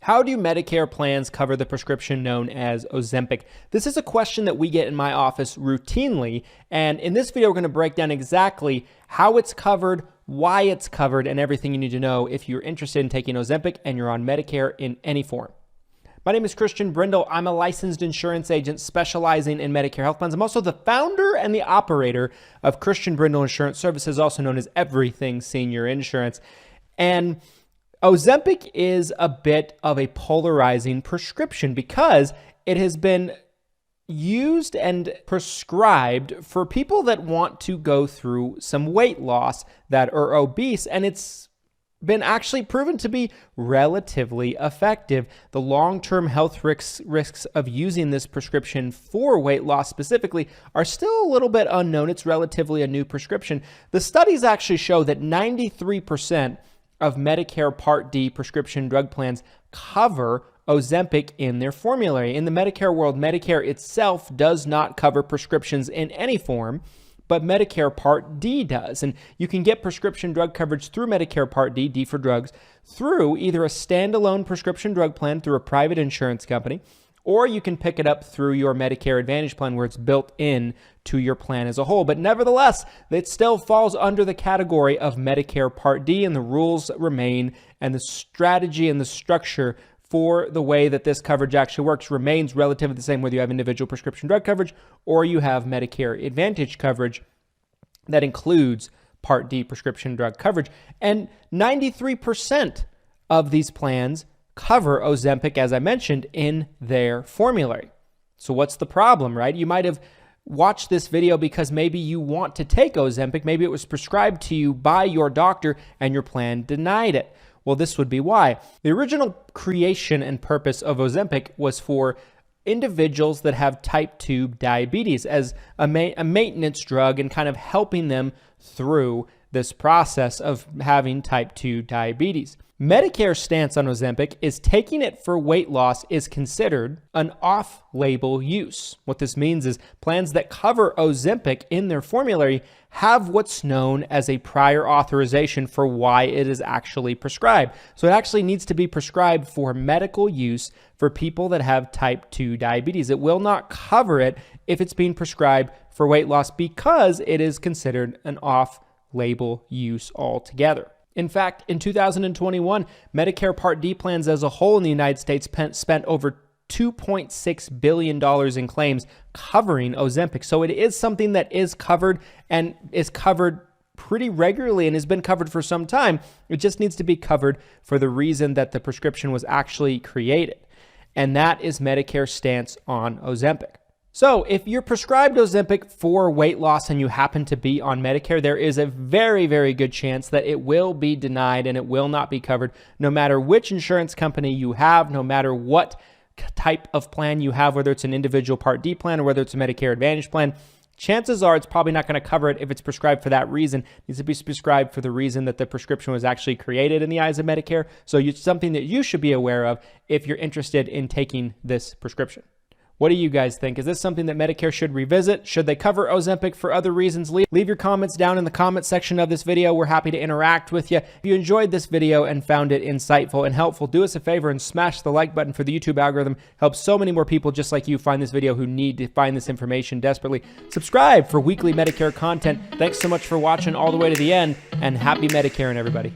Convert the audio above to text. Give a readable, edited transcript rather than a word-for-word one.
How do Medicare plans cover the prescription known as Ozempic? This is a question that we get in my office routinely, and in this video, we're going to break down exactly how it's covered, why it's covered, and everything you need to know if you're interested in taking Ozempic and you're on Medicare in any form. My name is Christian Brindle. I'm a licensed insurance agent specializing in Medicare health plans. I'm also the founder and the operator of Christian Brindle Insurance Services, also known as Everything Senior Insurance. And Ozempic is a bit of a polarizing prescription because it has been used and prescribed for people that want to go through some weight loss, that are obese, and it's been actually proven to be relatively effective. The long-term health risks of using this prescription for weight loss specifically are still a little bit unknown. It's relatively a new prescription. The studies actually show that 93% of Medicare Part D prescription drug plans cover Ozempic in their formulary. In the Medicare world, Medicare itself does not cover prescriptions in any form, but Medicare Part D does. And you can get prescription drug coverage through Medicare Part D, D for drugs, through either a standalone prescription drug plan through a private insurance company, or you can pick it up through your Medicare Advantage plan where it's built in to your plan as a whole. But nevertheless, it still falls under the category of Medicare Part D, and the rules remain, and the strategy and the structure for the way that this coverage actually works remains relatively the same whether you have individual prescription drug coverage or you have Medicare Advantage coverage that includes Part D prescription drug coverage. And 93% of these plans cover Ozempic, as I mentioned, in their formulary. So what's the problem, right? You might have watched this video because maybe you want to take Ozempic. Maybe it was prescribed to you by your doctor and your plan denied it. Well, this would be why. The original creation and purpose of Ozempic was for individuals that have type 2 diabetes as a maintenance drug and kind of helping them through this process of having type 2 diabetes. Medicare's stance on Ozempic is taking it for weight loss is considered an off-label use. What this means is plans that cover Ozempic in their formulary have what's known as a prior authorization for why it is actually prescribed. So it actually needs to be prescribed for medical use for people that have type 2 diabetes. It will not cover it if it's being prescribed for weight loss because it is considered an off-label use altogether. In fact, in 2021, Medicare Part D plans as a whole in the United States spent over $2.6 billion in claims covering Ozempic. So it is something that is covered and is covered pretty regularly and has been covered for some time. It just needs to be covered for the reason that the prescription was actually created. And that is Medicare's stance on Ozempic. So if you're prescribed Ozempic for weight loss and you happen to be on Medicare, there is a very, very good chance that it will be denied and it will not be covered no matter which insurance company you have, no matter what type of plan you have, whether it's an individual Part D plan or whether it's a Medicare Advantage plan. Chances are it's probably not going to cover it if it's prescribed for that reason. It needs to be prescribed for the reason that the prescription was actually created in the eyes of Medicare. So it's something that you should be aware of if you're interested in taking this prescription. What do you guys think? Is this something that Medicare should revisit? Should they cover Ozempic for other reasons? Leave your comments down in the comment section of this video. We're happy to interact with you. If you enjoyed this video and found it insightful and helpful, do us a favor and smash the like button for the YouTube algorithm. Helps so many more people just like you find this video who need to find this information desperately. Subscribe for weekly Medicare content. Thanks so much for watching all the way to the end, and happy Medicaring, everybody.